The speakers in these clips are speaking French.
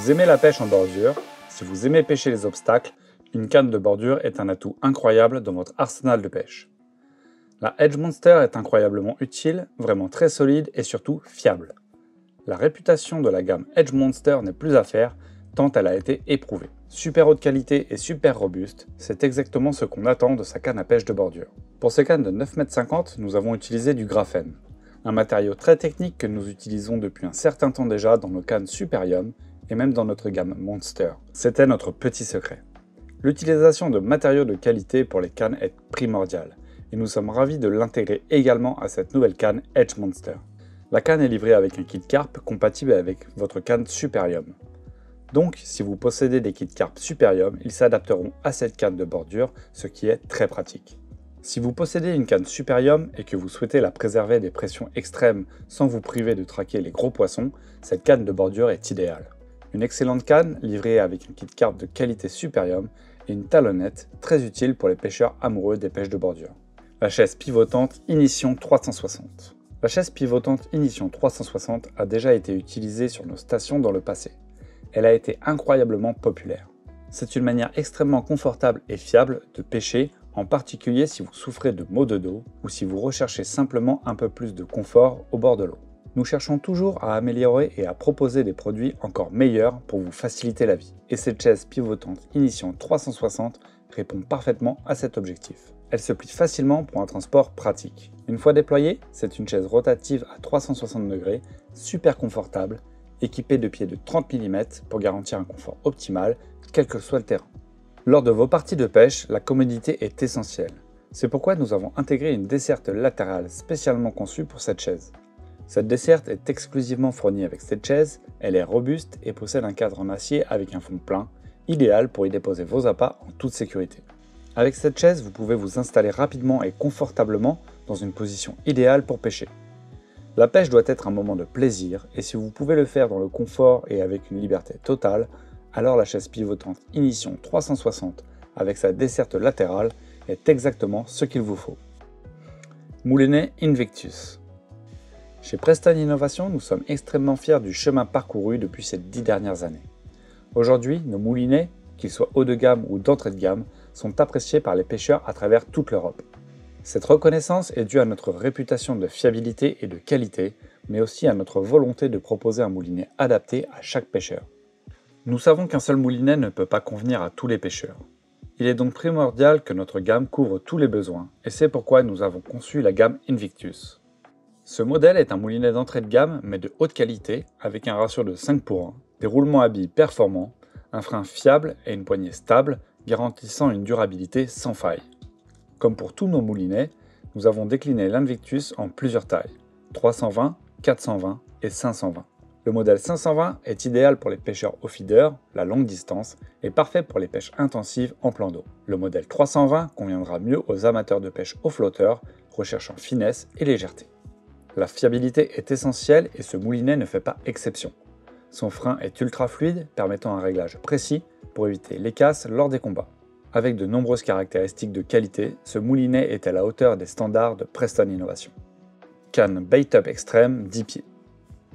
vous aimez la pêche en bordure, si vous aimez pêcher les obstacles, une canne de bordure est un atout incroyable dans votre arsenal de pêche. La Edge Monster est incroyablement utile, vraiment très solide et surtout fiable. La réputation de la gamme Edge Monster n'est plus à faire, tant elle a été éprouvée. Super haute qualité et super robuste, c'est exactement ce qu'on attend de sa canne à pêche de bordure. Pour ces cannes de 9,50 m, nous avons utilisé du graphène, un matériau très technique que nous utilisons depuis un certain temps déjà dans nos cannes Superium et même dans notre gamme Monster. C'était notre petit secret. L'utilisation de matériaux de qualité pour les cannes est primordiale, et nous sommes ravis de l'intégrer également à cette nouvelle canne Edge Monster. La canne est livrée avec un kit carpe compatible avec votre canne Superium. Donc, si vous possédez des kits carpe Superium, ils s'adapteront à cette canne de bordure, ce qui est très pratique. Si vous possédez une canne Superium et que vous souhaitez la préserver des pressions extrêmes sans vous priver de traquer les gros poissons, cette canne de bordure est idéale. Une excellente canne livrée avec un kit carpe de qualité Superium et une talonnette très utile pour les pêcheurs amoureux des pêches de bordure. La chaise pivotante Inition 360. La chaise pivotante Inition 360 a déjà été utilisée sur nos stations dans le passé. Elle a été incroyablement populaire. C'est une manière extrêmement confortable et fiable de pêcher, en particulier si vous souffrez de maux de dos ou si vous recherchez simplement un peu plus de confort au bord de l'eau. Nous cherchons toujours à améliorer et à proposer des produits encore meilleurs pour vous faciliter la vie. Et cette chaise pivotante Inition 360 répond parfaitement à cet objectif. Elle se plie facilement pour un transport pratique. Une fois déployée, c'est une chaise rotative à 360 degrés, super confortable, équipée de pieds de 30 mm pour garantir un confort optimal, quel que soit le terrain. Lors de vos parties de pêche, la commodité est essentielle. C'est pourquoi nous avons intégré une desserte latérale spécialement conçue pour cette chaise. Cette desserte est exclusivement fournie avec cette chaise, elle est robuste et possède un cadre en acier avec un fond plein, idéal pour y déposer vos appâts en toute sécurité. Avec cette chaise, vous pouvez vous installer rapidement et confortablement dans une position idéale pour pêcher. La pêche doit être un moment de plaisir, et si vous pouvez le faire dans le confort et avec une liberté totale, alors la chaise pivotante Inition 360 avec sa desserte latérale est exactement ce qu'il vous faut. Moulinet Invictus. Chez Preston Innovation, nous sommes extrêmement fiers du chemin parcouru depuis ces 10 dernières années. Aujourd'hui, nos moulinets, qu'ils soient haut de gamme ou d'entrée de gamme, sont appréciés par les pêcheurs à travers toute l'Europe. Cette reconnaissance est due à notre réputation de fiabilité et de qualité, mais aussi à notre volonté de proposer un moulinet adapté à chaque pêcheur. Nous savons qu'un seul moulinet ne peut pas convenir à tous les pêcheurs. Il est donc primordial que notre gamme couvre tous les besoins, et c'est pourquoi nous avons conçu la gamme Invictus. Ce modèle est un moulinet d'entrée de gamme, mais de haute qualité, avec un ratio de 5:1, des roulements à billes performants, un frein fiable et une poignée stable, garantissant une durabilité sans faille. Comme pour tous nos moulinets, nous avons décliné l'Invictus en plusieurs tailles, 320, 420 et 520. Le modèle 520 est idéal pour les pêcheurs au feeder, la longue distance, et parfait pour les pêches intensives en plan d'eau. Le modèle 320 conviendra mieux aux amateurs de pêche au flotteur, recherchant finesse et légèreté. La fiabilité est essentielle et ce moulinet ne fait pas exception. Son frein est ultra fluide, permettant un réglage précis pour éviter les casses lors des combats. Avec de nombreuses caractéristiques de qualité, ce moulinet est à la hauteur des standards de Preston Innovation. Canne Bait-Up Extreme 10 pieds.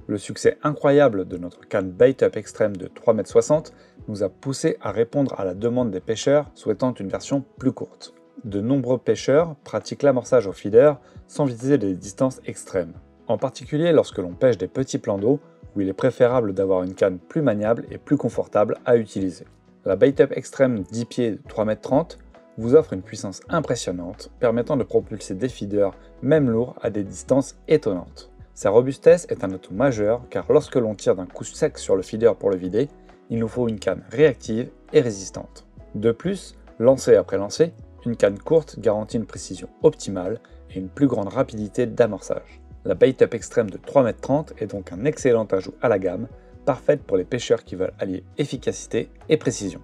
Le succès incroyable de notre canne Bait-Up Extreme de 3,60 m nous a poussé à répondre à la demande des pêcheurs souhaitant une version plus courte. De nombreux pêcheurs pratiquent l'amorçage au feeder sans viser des distances extrêmes, en particulier lorsque l'on pêche des petits plans d'eau où il est préférable d'avoir une canne plus maniable et plus confortable à utiliser. La Bait-Up Extreme 10 pieds de 3,30 m vous offre une puissance impressionnante, permettant de propulser des feeders, même lourds, à des distances étonnantes. Sa robustesse est un atout majeur car lorsque l'on tire d'un coup sec sur le feeder pour le vider, il nous faut une canne réactive et résistante. De plus, lancer après lancer, une canne courte garantit une précision optimale et une plus grande rapidité d'amorçage. La Bait-Up Extreme de 3,30 m est donc un excellent ajout à la gamme, parfaite pour les pêcheurs qui veulent allier efficacité et précision.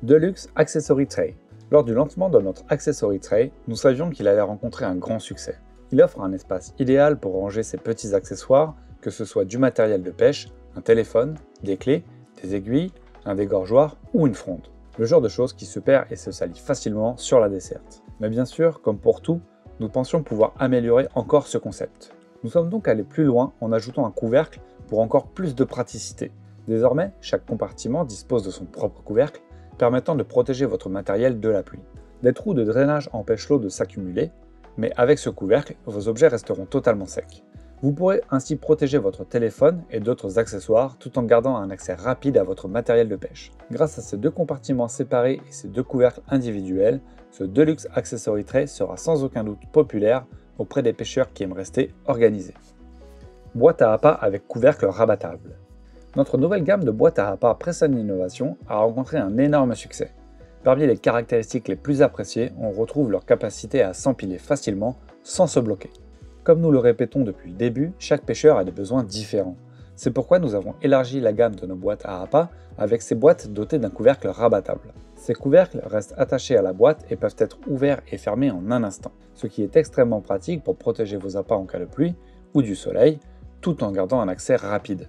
Deluxe Accessory Tray. Lors du lancement de notre Accessory Tray, nous savions qu'il allait rencontrer un grand succès. Il offre un espace idéal pour ranger ses petits accessoires, que ce soit du matériel de pêche, un téléphone, des clés, des aiguilles, un dégorgeoir ou une fronde. Le genre de choses qui se perd et se salit facilement sur la desserte. Mais bien sûr, comme pour tout, nous pensions pouvoir améliorer encore ce concept. Nous sommes donc allés plus loin en ajoutant un couvercle pour encore plus de praticité, Désormais, chaque compartiment dispose de son propre couvercle, permettant de protéger votre matériel de la pluie. Des trous de drainage empêchent l'eau de s'accumuler, mais avec ce couvercle, vos objets resteront totalement secs. Vous pourrez ainsi protéger votre téléphone et d'autres accessoires tout en gardant un accès rapide à votre matériel de pêche. Grâce à ces deux compartiments séparés et ces deux couvercles individuels, ce Deluxe Accessory Tray sera sans aucun doute populaire auprès des pêcheurs qui aiment rester organisés. Boîte à appât avec couvercle rabattable. Notre nouvelle gamme de boîtes à appât Preston Innovation a rencontré un énorme succès. Parmi les caractéristiques les plus appréciées, on retrouve leur capacité à s'empiler facilement sans se bloquer. Comme nous le répétons depuis le début, chaque pêcheur a des besoins différents. C'est pourquoi nous avons élargi la gamme de nos boîtes à appât avec ces boîtes dotées d'un couvercle rabattable. Ces couvercles restent attachés à la boîte et peuvent être ouverts et fermés en un instant, ce qui est extrêmement pratique pour protéger vos appâts en cas de pluie ou du soleil, tout en gardant un accès rapide.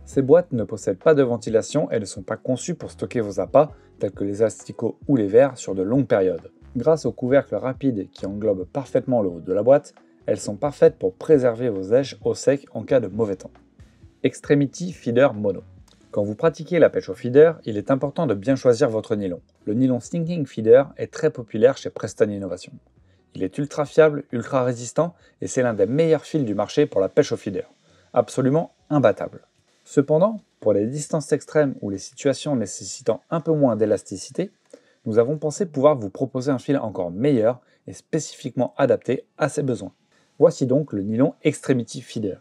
Ces boîtes ne possèdent pas de ventilation et ne sont pas conçues pour stocker vos appâts, tels que les asticots ou les verres, sur de longues périodes. Grâce au couvercle rapide qui englobe parfaitement le haut de la boîte, elles sont parfaites pour préserver vos èches au sec en cas de mauvais temps. Extremity Feeder Mono. Quand vous pratiquez la pêche au feeder, il est important de bien choisir votre nylon. Le nylon Sinking Feeder est très populaire chez Preston Innovation. Il est ultra fiable, ultra résistant et c'est l'un des meilleurs fils du marché pour la pêche au feeder. Absolument imbattable. Cependant, pour les distances extrêmes ou les situations nécessitant un peu moins d'élasticité, nous avons pensé pouvoir vous proposer un fil encore meilleur et spécifiquement adapté à ces besoins. Voici donc le nylon Extremity Feeder.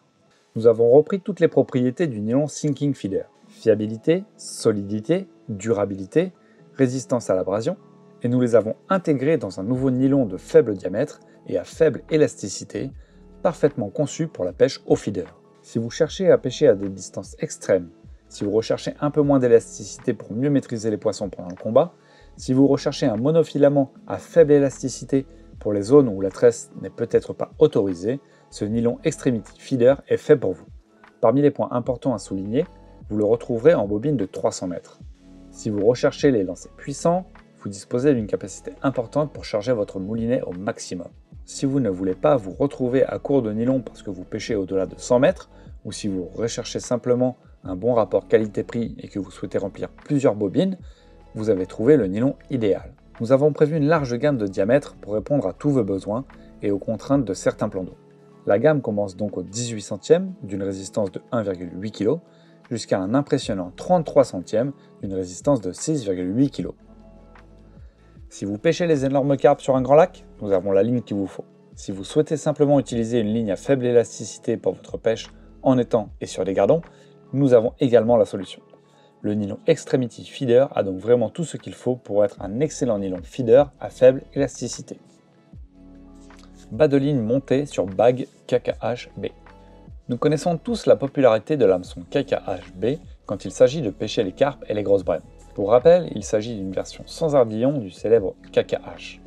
Nous avons repris toutes les propriétés du nylon Sinking Feeder. Fiabilité, solidité, durabilité, résistance à l'abrasion, et nous les avons intégrés dans un nouveau nylon de faible diamètre et à faible élasticité, parfaitement conçu pour la pêche au feeder. Si vous cherchez à pêcher à des distances extrêmes, si vous recherchez un peu moins d'élasticité pour mieux maîtriser les poissons pendant le combat, si vous recherchez un monofilament à faible élasticité pour les zones où la tresse n'est peut-être pas autorisée, ce nylon Extremity Feeder est fait pour vous. Parmi les points importants à souligner, vous le retrouverez en bobine de 300 mètres. Si vous recherchez les lancers puissants, vous disposez d'une capacité importante pour charger votre moulinet au maximum. Si vous ne voulez pas vous retrouver à court de nylon parce que vous pêchez au-delà de 100 mètres, ou si vous recherchez simplement un bon rapport qualité-prix et que vous souhaitez remplir plusieurs bobines, vous avez trouvé le nylon idéal. Nous avons prévu une large gamme de diamètres pour répondre à tous vos besoins et aux contraintes de certains plans d'eau. La gamme commence donc au 18 centièmes d'une résistance de 1,8 kg jusqu'à un impressionnant 33 centièmes d'une résistance de 6,8 kg. Si vous pêchez les énormes carpes sur un grand lac, nous avons la ligne qu'il vous faut. Si vous souhaitez simplement utiliser une ligne à faible élasticité pour votre pêche en étang et sur des gardons, nous avons également la solution. Le nylon Extremity Feeder a donc vraiment tout ce qu'il faut pour être un excellent nylon feeder à faible élasticité. Bas de ligne monté sur bague KKHB. Nous connaissons tous la popularité de l'hameçon KKHB quand il s'agit de pêcher les carpes et les grosses brèmes. Pour rappel, il s'agit d'une version sans ardillon du célèbre KKH.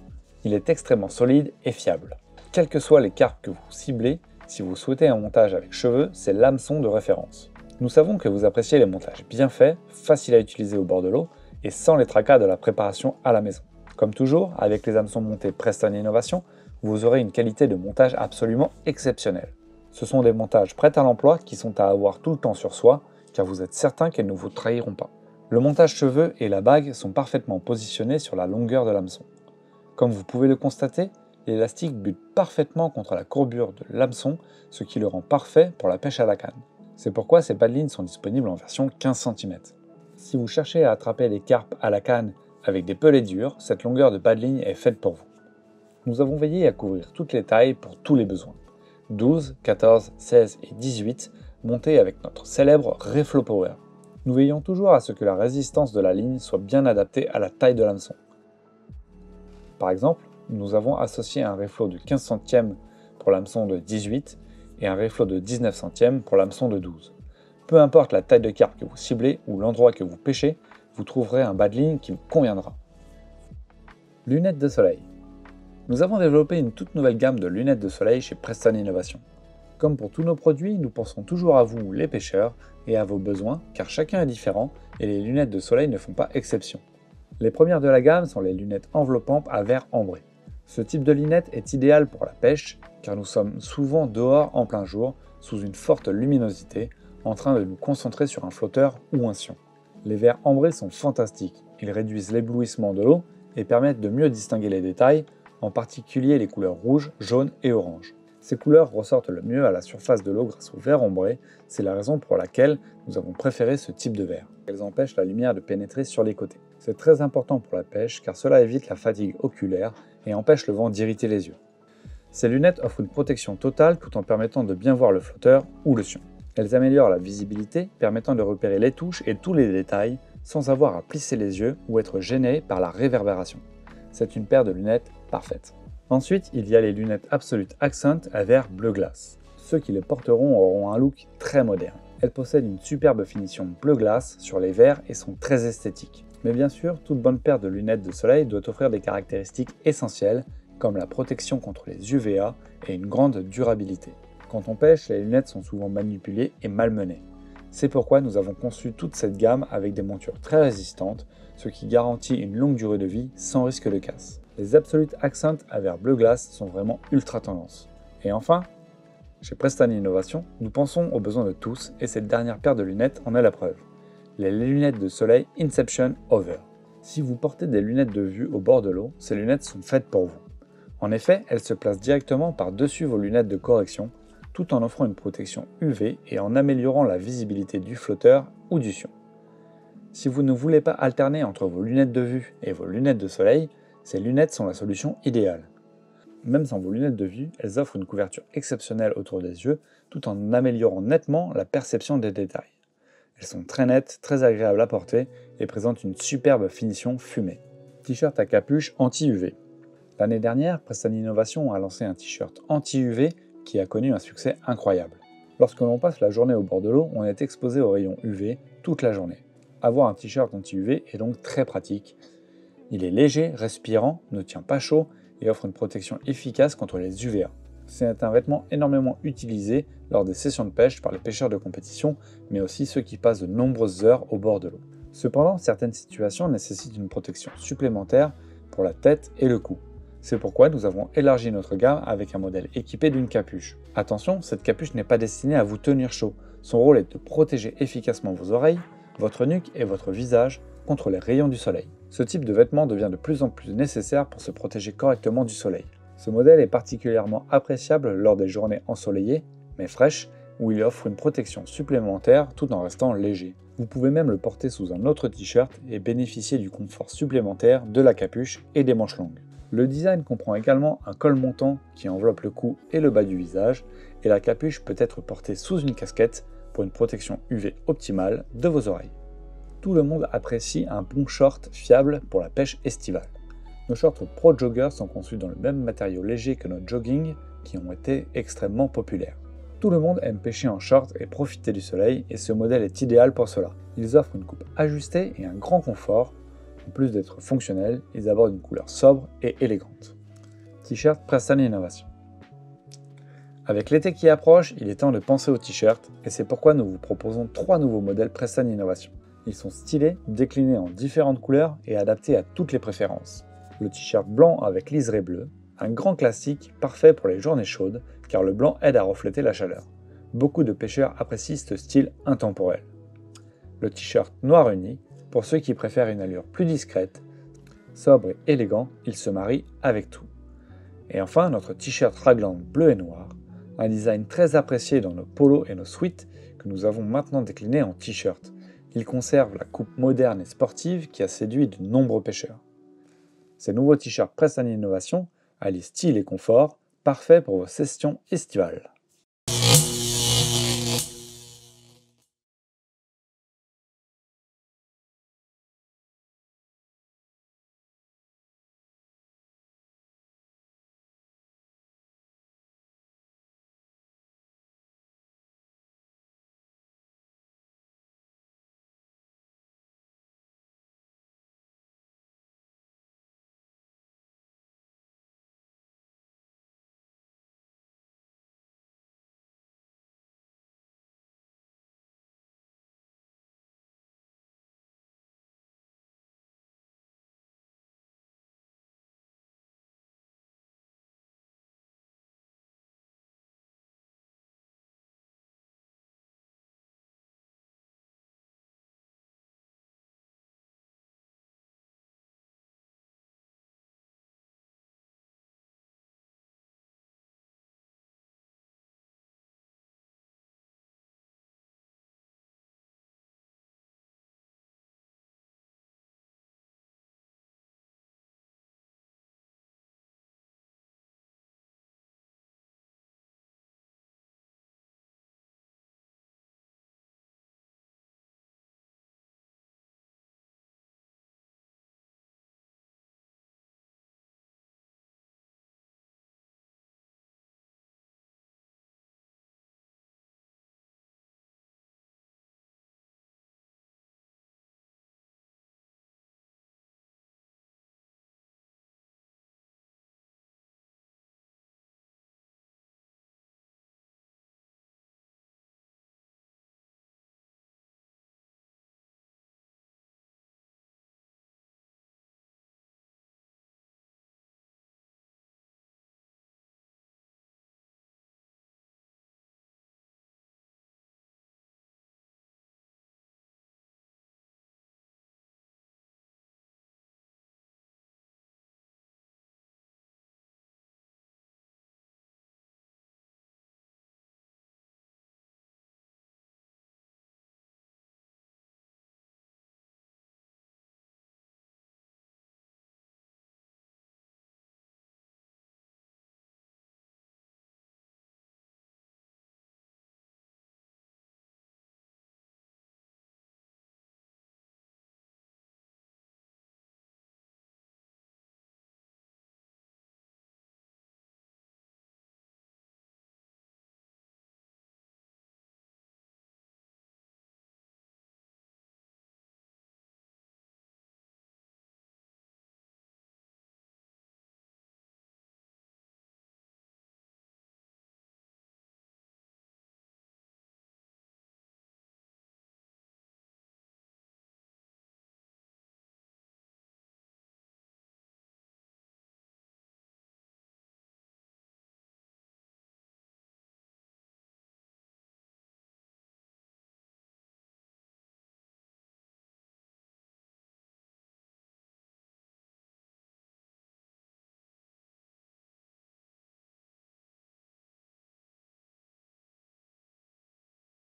Il est extrêmement solide et fiable. Quels que soient les carpes que vous ciblez, si vous souhaitez un montage avec cheveux, c'est l'hameçon de référence. Nous savons que vous appréciez les montages bien faits, faciles à utiliser au bord de l'eau et sans les tracas de la préparation à la maison. Comme toujours, avec les hameçons montés Preston Innovation, vous aurez une qualité de montage absolument exceptionnelle. Ce sont des montages prêts à l'emploi qui sont à avoir tout le temps sur soi, car vous êtes certain qu'elles ne vous trahiront pas. Le montage cheveux et la bague sont parfaitement positionnés sur la longueur de l'hameçon. Comme vous pouvez le constater, l'élastique bute parfaitement contre la courbure de l'hameçon, ce qui le rend parfait pour la pêche à la canne. C'est pourquoi ces paddlines sont disponibles en version 15 cm. Si vous cherchez à attraper les carpes à la canne avec des pelets durs, cette longueur de paddline est faite pour vous. Nous avons veillé à couvrir toutes les tailles pour tous les besoins. 12, 14, 16 et 18, montés avec notre célèbre Reflow Power. Nous veillons toujours à ce que la résistance de la ligne soit bien adaptée à la taille de l'hameçon. Par exemple, nous avons associé un reflow de 15 centièmes pour l'hameçon de 18 et un reflow de 19 centièmes pour l'hameçon de 12. Peu importe la taille de carpe que vous ciblez ou l'endroit que vous pêchez, vous trouverez un bas de ligne qui vous conviendra. Lunettes de soleil. Nous avons développé une toute nouvelle gamme de lunettes de soleil chez Preston Innovation. Comme pour tous nos produits, nous pensons toujours à vous, les pêcheurs, et à vos besoins, car chacun est différent et les lunettes de soleil ne font pas exception. Les premières de la gamme sont les lunettes enveloppantes à verre ambré. Ce type de lunette est idéal pour la pêche, car nous sommes souvent dehors en plein jour, sous une forte luminosité, en train de nous concentrer sur un flotteur ou un sion. Les verres ambrés sont fantastiques, ils réduisent l'éblouissement de l'eau et permettent de mieux distinguer les détails, en particulier les couleurs rouge, jaune et orange. Ces couleurs ressortent le mieux à la surface de l'eau grâce aux verres ombrés, c'est la raison pour laquelle nous avons préféré ce type de verre. Elles empêchent la lumière de pénétrer sur les côtés. C'est très important pour la pêche car cela évite la fatigue oculaire et empêche le vent d'irriter les yeux. Ces lunettes offrent une protection totale tout en permettant de bien voir le flotteur ou le sion. Elles améliorent la visibilité, permettant de repérer les touches et tous les détails sans avoir à plisser les yeux ou être gêné par la réverbération. C'est une paire de lunettes parfaite. Ensuite, il y a les lunettes Absolute Accent à verre bleu glace. Ceux qui les porteront auront un look très moderne. Elles possèdent une superbe finition bleu glace sur les verres et sont très esthétiques. Mais bien sûr, toute bonne paire de lunettes de soleil doit offrir des caractéristiques essentielles comme la protection contre les UVA et une grande durabilité. Quand on pêche, les lunettes sont souvent manipulées et malmenées. C'est pourquoi nous avons conçu toute cette gamme avec des montures très résistantes, ce qui garantit une longue durée de vie sans risque de casse. Les Absolute Accent à verre bleu glace sont vraiment ultra tendance. Et enfin, chez Prestane Innovation, nous pensons aux besoins de tous et cette dernière paire de lunettes en est la preuve. Les lunettes de soleil Inception Over. Si vous portez des lunettes de vue au bord de l'eau, ces lunettes sont faites pour vous. En effet, elles se placent directement par-dessus vos lunettes de correction, tout en offrant une protection UV et en améliorant la visibilité du flotteur ou du sion. Si vous ne voulez pas alterner entre vos lunettes de vue et vos lunettes de soleil, ces lunettes sont la solution idéale. Même sans vos lunettes de vue, elles offrent une couverture exceptionnelle autour des yeux, tout en améliorant nettement la perception des détails. Elles sont très nettes, très agréables à porter et présentent une superbe finition fumée. T-shirt à capuche anti-UV. L'année dernière, Prestane Innovation a lancé un t-shirt anti-UV qui a connu un succès incroyable. Lorsque l'on passe la journée au bord de l'eau, on est exposé aux rayons UV toute la journée. Avoir un t-shirt anti-UV est donc très pratique. Il est léger, respirant, ne tient pas chaud et offre une protection efficace contre les UVA. C'est un vêtement énormément utilisé lors des sessions de pêche par les pêcheurs de compétition, mais aussi ceux qui passent de nombreuses heures au bord de l'eau. Cependant, certaines situations nécessitent une protection supplémentaire pour la tête et le cou. C'est pourquoi nous avons élargi notre gamme avec un modèle équipé d'une capuche. Attention, cette capuche n'est pas destinée à vous tenir chaud. Son rôle est de protéger efficacement vos oreilles, votre nuque et votre visage contre les rayons du soleil. Ce type de vêtement devient de plus en plus nécessaire pour se protéger correctement du soleil. Ce modèle est particulièrement appréciable lors des journées ensoleillées, mais fraîches, où il offre une protection supplémentaire tout en restant léger. Vous pouvez même le porter sous un autre t-shirt et bénéficier du confort supplémentaire de la capuche et des manches longues. Le design comprend également un col montant qui enveloppe le cou et le bas du visage, et la capuche peut être portée sous une casquette pour une protection UV optimale de vos oreilles. Tout le monde apprécie un bon short fiable pour la pêche estivale. Nos shorts Pro Jogger sont conçus dans le même matériau léger que nos jogging qui ont été extrêmement populaires. Tout le monde aime pêcher en short et profiter du soleil et ce modèle est idéal pour cela. Ils offrent une coupe ajustée et un grand confort. En plus d'être fonctionnels, ils abordent une couleur sobre et élégante. T-shirt Prestane Innovation. Avec l'été qui approche, il est temps de penser au t-shirt et c'est pourquoi nous vous proposons 3 nouveaux modèles Prestane Innovation. Ils sont stylés, déclinés en différentes couleurs et adaptés à toutes les préférences. Le t-shirt blanc avec liseré bleu, un grand classique parfait pour les journées chaudes car le blanc aide à refléter la chaleur. Beaucoup de pêcheurs apprécient ce style intemporel. Le t-shirt noir uni, pour ceux qui préfèrent une allure plus discrète, sobre et élégant, il se marie avec tout. Et enfin, notre t-shirt raglan bleu et noir, un design très apprécié dans nos polos et nos sweats que nous avons maintenant décliné en t-shirt. Il conserve la coupe moderne et sportive qui a séduit de nombreux pêcheurs. Ces nouveaux t-shirts Prestane Innovation allient style et confort, parfaits pour vos sessions estivales.